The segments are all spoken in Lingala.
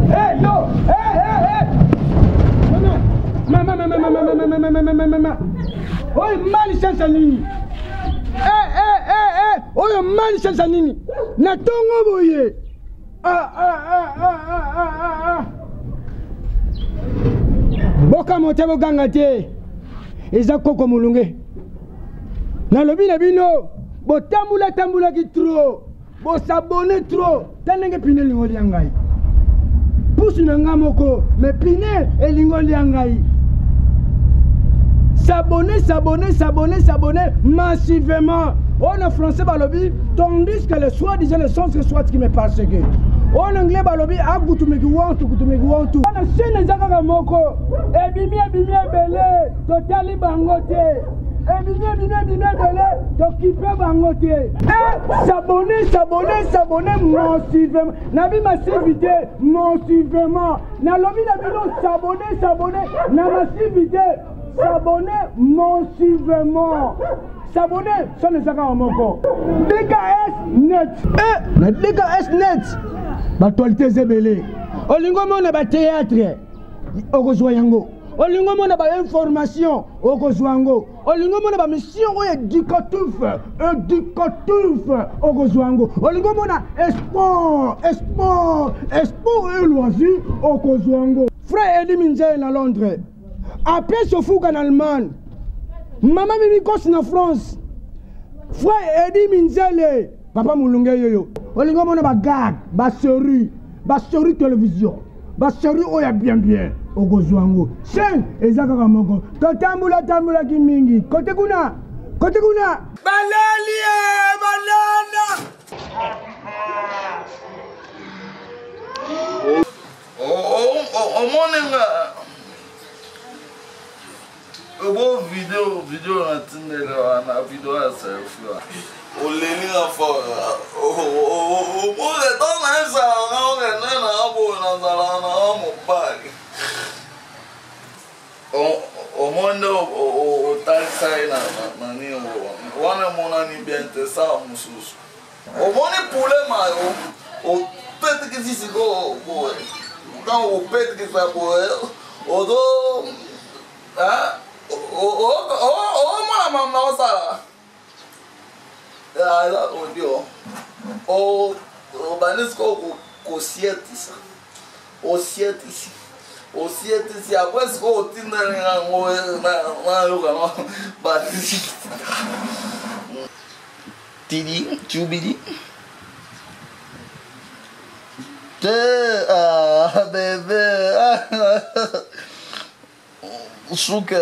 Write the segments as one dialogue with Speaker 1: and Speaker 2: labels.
Speaker 1: Hey yo! Hey! Mama! Oi, mali sasa nini? Oyo mali sasa nini? Na tongo boye. Boka motebo gangate. Eza koko mulunge. Na lobi na bino, bo tambula ki trop. Bo s'abonner trop. Tanenge pine lingoli yangai. Pousse nanga moko, mais pine e lingoli yangai. S'abonner massivement. On en français balobi, tandis que les soi-disant les sens que soit qui me passe que. En anglais balobi, a gutumegi wantu. On a chaîne zaka moko. Ebimi belé, totali bangote. Ebimi belé, t'occuper bangote. S'abonner massivement. Nabi massivité massivement. Na lobi na bino s'abonner na massivité. S'abonner massivement. S'abonner, ça ne sera pas mon DKS net. Na DKS net. L'actualité zébélé. Olingo mona ba théâtre. Okozwa yango. Olingo mona ba information. Okozwa yango. Olingo mona ba mission éducatif. Okozwa yango. Olingo mona sport et loisir. Okozwa yango. Frère Eddie Minzel à Londres. Après Sofouga en Allemagne, maman Mimikos en France, frère Eddie Minzele, papa Moulunge yoyo, olingo mona ba gag, ba série télévision, ba série oya bien, okozwango. Chen, ezaka kamoko, totambula ki mingi, kote kuna. Balali, banana.
Speaker 2: Bon vidéo na tindele na vidéo ya selfie. Oleli na fo. Ole tona esa na ole na abo na zala na mo pali. O taxai na ni o. Wana mona ni biente sa mususu. O moni pule ma o pete que se go boy. Então o pete que vai boy. O do mwana na osala ala audio o banisco kosietisa osietisi après ce qu'on tinda na yoga no ba tidi chubidi bébé suka.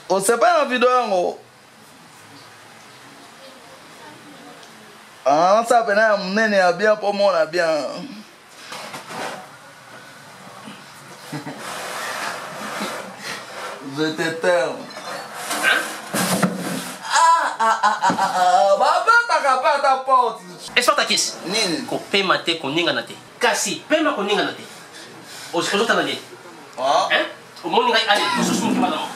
Speaker 2: On sait pas la vidéo yango. Ah, ça pena mnene ya bien pour moi na bien. Je t'aime. Baba takapa ta porte.
Speaker 3: Est-ce que ta kiss?
Speaker 2: Nini?
Speaker 3: Ko pema te ko ninga na te. Kasi pema ko ninga na te. Ozo na te.
Speaker 2: Ah.
Speaker 3: Hein? Au monde ngai allez, sous mon madame.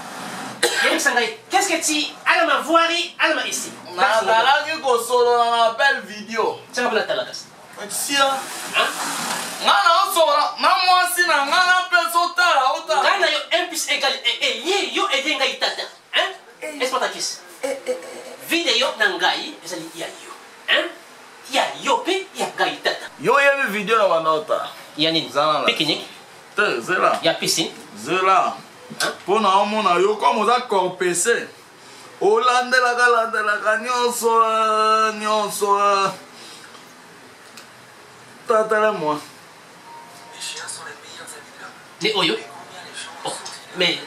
Speaker 3: Qu'est-ce que tu as ma voirie, à ma ici?
Speaker 2: Na la ko solo na belle vidéo.
Speaker 3: Ça va la talakas.
Speaker 2: Tia. Hein? Na solo na moi si na na peso tala ota.
Speaker 3: Kana yo 1 plus égal yo edenga itata. Hein? Est-ce que ta kiss? Vidéo na ngai ezali ya yo. Hein? Ya yo pe ya ngai tata.
Speaker 2: Yo yebi vidéo na banota.
Speaker 3: Ya nini? Pique-nique.
Speaker 2: Te zela.
Speaker 3: Ya piscine.
Speaker 2: Zela. Pour na omona yo comme za corpese. Olandelaka nyonso. Tatala moi.
Speaker 4: Les chiens sont les meilleurs amis de l'homme.
Speaker 3: Les oyo. Oh, mais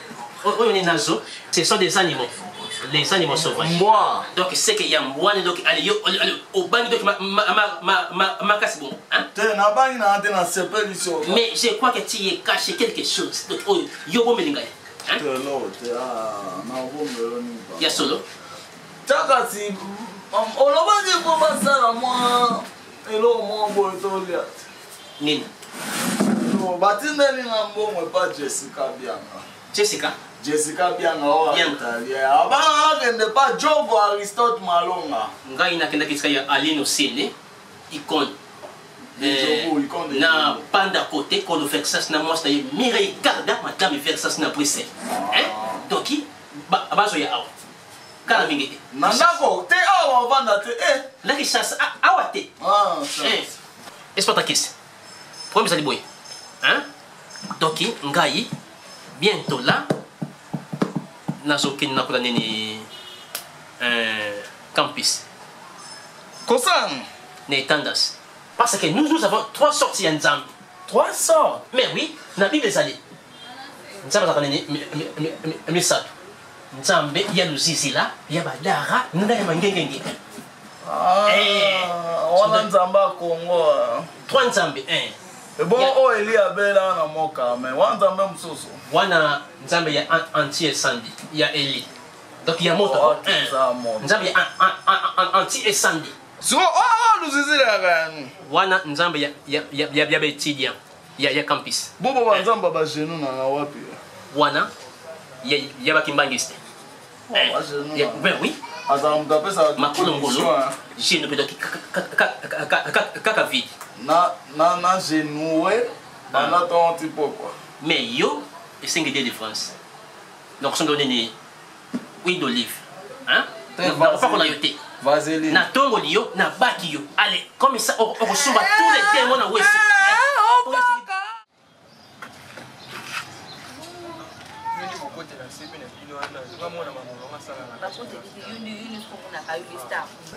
Speaker 3: oyo ni nazo, ce sont des animaux. Les animaux sauvages.
Speaker 2: Moi.
Speaker 3: Donc c'est qu'il y a moi donc allez yo au bang donc ma casse bon hein.
Speaker 2: Te na bangi na ante na sepelition.
Speaker 3: Mais je crois que tu es caché quelque chose. Donc oyo yo bo melinga. Hein?
Speaker 2: No, te na bombe ni ba.
Speaker 3: Ya solo.
Speaker 2: Takati oloba ni ko basala moi elo mo bo to lia.
Speaker 3: Nini?
Speaker 2: No, batindeli na mbongo pa Jessica Bianga.
Speaker 3: Jessica.
Speaker 2: Jessica Bianga wa Italia. Abana kende pas Jogo Aristote Malonga.
Speaker 3: Ngai nakenda kisika Aline Osiene icône. Na panda côté qu'on fait ça na moi c'est Mireille Carda madame faire ça na Bruxelles. Hein? Toki bazo ya awa. Kala mingete.
Speaker 2: Nandako te awa vanda te
Speaker 3: La richesse awa te. Espartakis. Premier ça boy. Hein? Toki ngai bientôt là nazokin nakula nini campus.
Speaker 2: Kosan
Speaker 3: Ne tandas. Parce que nous avons 3 sorties en Nzambe. 3 sortes. Mais oui, dans la Bible est allé. Nzambe est allé. Nzambe, il y a le zizila, il y a Badara, il y a Mangengenge.
Speaker 2: On a Nzamba Congo.
Speaker 3: 3 Nzambe.
Speaker 2: Et bon, oh, il y a Bella dans mon cas, mais on a Nzambe Msoso.
Speaker 3: Wana Nzambe, il y a anti-incendie. Il y a Eli. Donc il y a moto. Nzambe, il y a anti-incendie.
Speaker 2: So, oh, nous disons là.
Speaker 3: Wana Nzambe ya betidia ya campus.
Speaker 2: Bobo ba Nzamba ba genou na wapi.
Speaker 3: Wana ya bakimbangiste. Ben oui.
Speaker 2: Azam d'après ça
Speaker 3: makolongolo. Genou peut kaka vide.
Speaker 2: Na genou na ton petit peu quoi.
Speaker 3: Mais yo et 5 idées de France. Donc sont donné ni huile d'olive. Hein? Pas qu'on a yoté.
Speaker 2: Vaseline.
Speaker 3: Na tongo liyo, na baki yo. Allez, comme ça, on reçoit tous les démons dans l'ouest.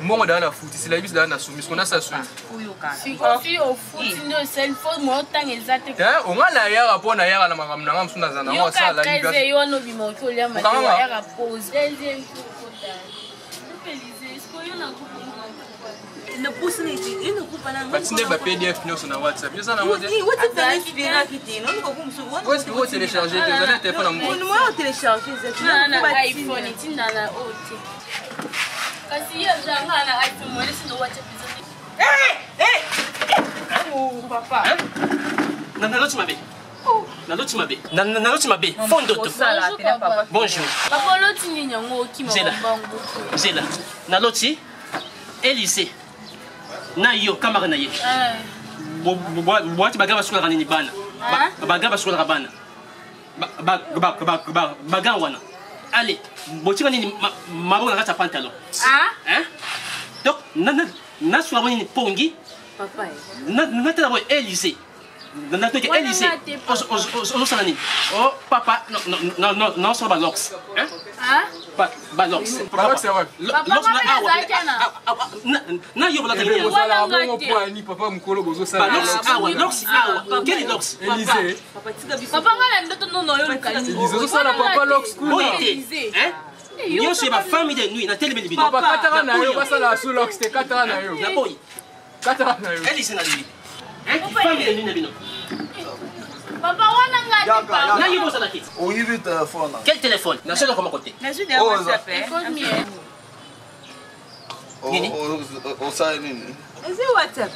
Speaker 5: Moi, dans la foot, c'est la vis dans la soumise, qu'on a ça sur.
Speaker 6: Si au foot, c'est une faute, moi, tant exact.
Speaker 5: On a la yara pour la yara, la maman, la maman, la maman, la
Speaker 7: ne pousse ni il ne coupe pas la
Speaker 5: mais tu n'es pas PDF sur WhatsApp.
Speaker 7: Vous êtes dans l'inspiration qui dit non,
Speaker 5: où est-ce que vous téléchargez le téléphone en moi?
Speaker 7: Moi télécharger c'est
Speaker 6: un iPhone et tu n'as la haute. Parce qu'il y a un iPhone, moi je suis dans WhatsApp. Oh papa.
Speaker 3: Nanalotu mabe. Nanalotu mabe. Nanalotu mabe. Fondoto. Bonjour.
Speaker 6: Papa l'autre ni nyango qui m'a bango.
Speaker 3: Zela. Naloti Élysée. Na yo kamara na ye. Boati bagaba sukula kanini bana. Bagaba sukula bana. Bagan wana. Allez, botika nini maboko na kata pantalon. Hein? Donc na sukula nini pongi.
Speaker 6: Papa.
Speaker 3: Na tela boy Élysée. Na toke Élysée. Ozo nani. Oh papa non sur balox. Hein? Balox.
Speaker 5: Balox c'est vrai.
Speaker 3: Lox na awa. Na yo la tele.
Speaker 5: Papa mukolo bozo ça.
Speaker 3: Balox awa, lox awa. Quel est lox?
Speaker 5: Élysée.
Speaker 6: Papa ngala ndoto nono yo lukali.
Speaker 5: Élysée ça la papa lox cool.
Speaker 3: Hein? Yo c'est ma famille de nuit na tele beli.
Speaker 5: Papa katara na yo basa la sous lox te katara na yo.
Speaker 3: Na boy.
Speaker 5: Katara na yo.
Speaker 3: Élysée na lui. Hein? Famille de nuit na bino.
Speaker 6: Papa wana ngati.
Speaker 3: Na yo bosa la kit.
Speaker 2: O yibi téléphone.
Speaker 3: Quel téléphone? Na seul comme côté.
Speaker 7: Mais je dois WhatsApp.
Speaker 2: O ça nini?
Speaker 7: C'est WhatsApp.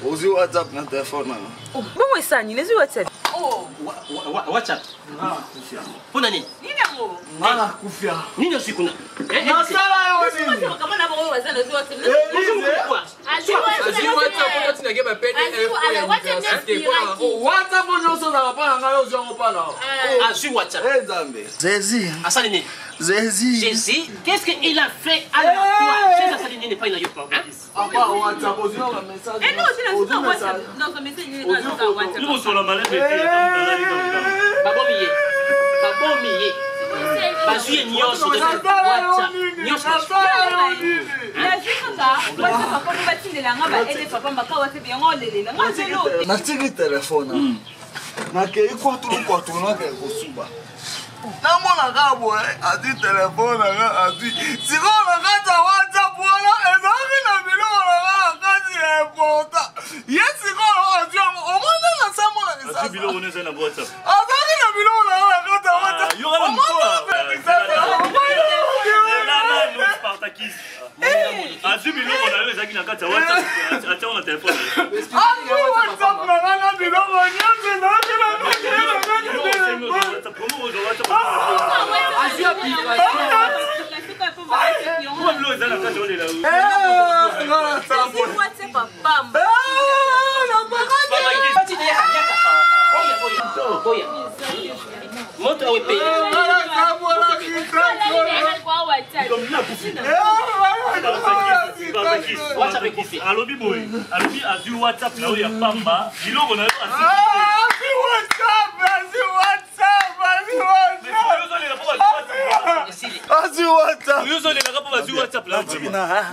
Speaker 2: Ozi WhatsApp na téléphone.
Speaker 7: Bon moi ça ni les WhatsApp.
Speaker 6: Oh.
Speaker 3: WhatsApp. Pona nini?
Speaker 7: Ni yango.
Speaker 2: Nana kufia.
Speaker 3: Nini usikuna?
Speaker 2: Na sala yo nini?
Speaker 7: Kama na bongo wazana les WhatsApp.
Speaker 2: WhatsApp nyonso na bana ngayo zongo pana.
Speaker 3: Sur WhatsApp.
Speaker 2: Nzambe. Zezi.
Speaker 3: Asali nini?
Speaker 2: Zezi.
Speaker 3: Jésus, qu'est-ce qu'il a fait à la croix? C'est asali nini pa ina yo.
Speaker 2: Apa WhatsApp ozino na message.
Speaker 7: Eh non, c'est la WhatsApp. Non, comme message ni na WhatsApp.
Speaker 3: Nous sur la malade de Babomiye. Bazuye nyonso de WhatsApp. Nyonso.
Speaker 7: La fika WhatsApp papa mbatindela ngaba ele papa mbaka WhatsApp yango lelela ngazelo.
Speaker 2: Na tiki telefone. Na ke ikwatu na ke kosuba. Na mona gabo adi telefone nga adi. Siko na kata WhatsApp wala ezaki na bilo na kazi important. Yes siko adi o mona na samo na
Speaker 8: Adi bilo oneza na WhatsApp.
Speaker 2: Azaki na bilo na kata WhatsApp.
Speaker 8: Yo ala mkoa. Là, Spartakis. Adi bilo oneza ezaki na kata WhatsApp. Acha na telefone.
Speaker 2: Adi WhatsApp na bilo nyonso na
Speaker 8: Comment on WhatsApp?
Speaker 3: Montre où est payé.
Speaker 8: alobi boy alobi azwi WhatsApp na oya pamba biloko na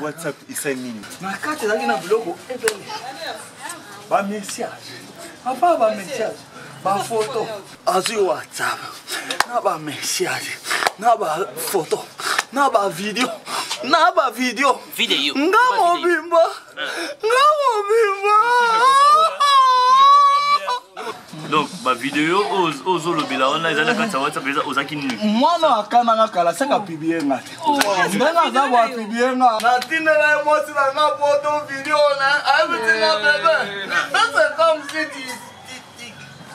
Speaker 2: WhatsApp isa nini makati ezalaki na biloko ebele bamessage apa bamessage bafoto azwi WhatsApp na bamessage na bafoto na bavideo nga mobimba
Speaker 8: donc ba vidéo ozolobela wana eza na kati ya WhatsApp eza ozaki nini
Speaker 2: mwana akananga kala seka pibie nga te ndenge aza bwa pibie nga natindela ye mosi na nga foto video na ayebitinga bebe c'est comme si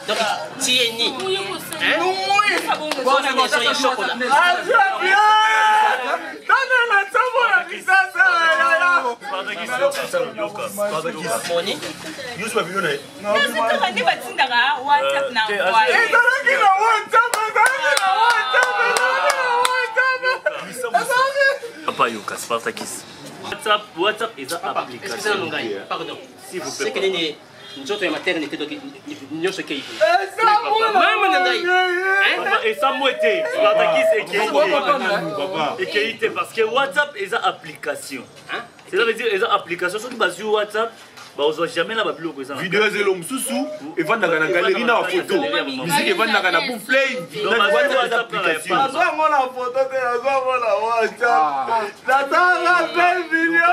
Speaker 3: Donc, tu es ni.
Speaker 8: Papa Yoka, Spartakis. WhatsApp est une application.
Speaker 3: Pardon.
Speaker 8: S'il vous
Speaker 3: plaît. Nous sommes maternité donc nous sommes qui.
Speaker 8: Et ça moitié. Et parce que WhatsApp est une application. C'est-à-dire une application sur qui WhatsApp. On ne jamais la vidéo
Speaker 9: est longue sous et vendre dans la galerie dans la photo. Musique et vendre dans la bouffe play. Dans la application.
Speaker 2: la photo de la WhatsApp. La vidéo la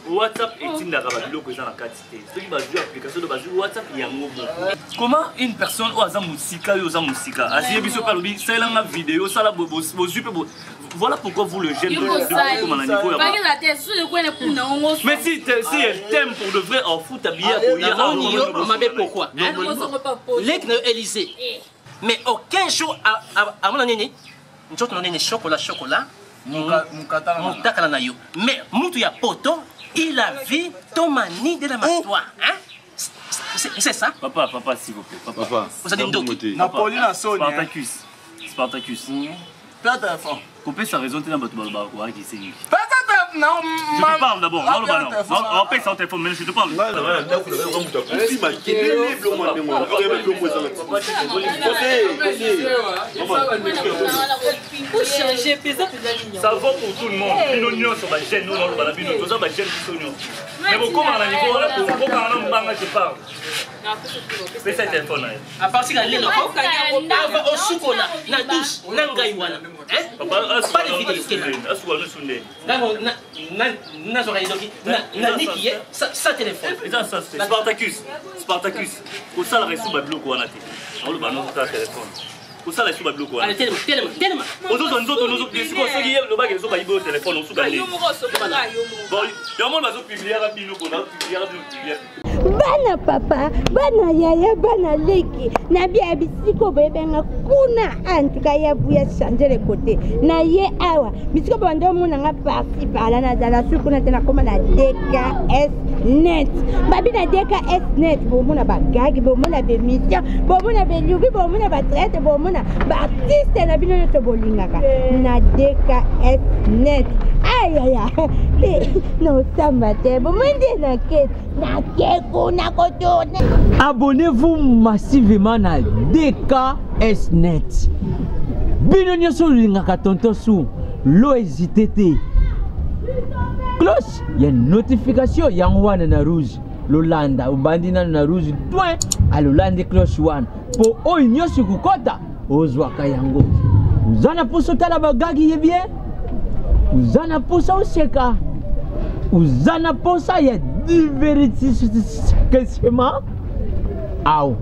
Speaker 8: WhatsApp est une application de WhatsApp. Comment une personne ou azam musika vidéo ça la voilà pourquoi vous le gênez mais si elle t'aime pour de vrai en foot pourquoi
Speaker 3: Élysée mais aucun jour à mon année nous avons chocolat mais mutu ya poto il a vu ton mani de la matoa hein c'est ça
Speaker 8: papa s'il vous plaît papa
Speaker 3: vous avez une
Speaker 2: Napoléon a sonné
Speaker 8: Spartacus coupez sa raison tu n'as pas qui c'est je te parle d'abord, on paye son téléphone, mais je te parle. Ça vaut pour tout le monde. Une union sur la chaîne, nous, on va la chaîne qui s'union. Mais bon, comment on a dit, je parle. Fais ce téléphone.
Speaker 3: À partir de là, au chocolat, la douche, n'angaïwana. Pas de vidéo. Ça téléphone.
Speaker 8: Spartacus. Au ça la reçu bablo ko anate. On le banon ta téléphone. Au ça la reçu bablo ko. Allez tellement. Aux autres ce qu'on se dit le bagage so ba ibo téléphone on sou gagner. Bon, yo mon bazo publier rapidement ko na publier.
Speaker 10: Bana papa, bana yaya, bana leki. Na bia bisiko bebenga kuna antuka ya buya changer les côtés. Na ye awa, bisiko bando mona nga parti par na dala suku na tena koma na DKS net. Babi na DKS net, bo mona bagagi, bo mona be mission, bo mona be lugi, bo mona ba traite, bo mona ba artiste na bino to bolingaka. Na DKS net. Aïe aïe aïe. Non samba te, bo mende na ket.
Speaker 11: Abonnez-vous massivement à DKSnet. Binonyo sur l'ingaka tonton sou. Lo hésité. Cloche, il y a une notification, il y a un na rouge. Lolanda, ou bandina na rouge. Toi, à l'Olanda cloche one. Pour oignon sur kukota, ozwaka yango. Vous en avez pour sauter la bagagi est bien. Vous en avez pour ça au seka. Vous en avez pour ça, il y a divertissement. Aou.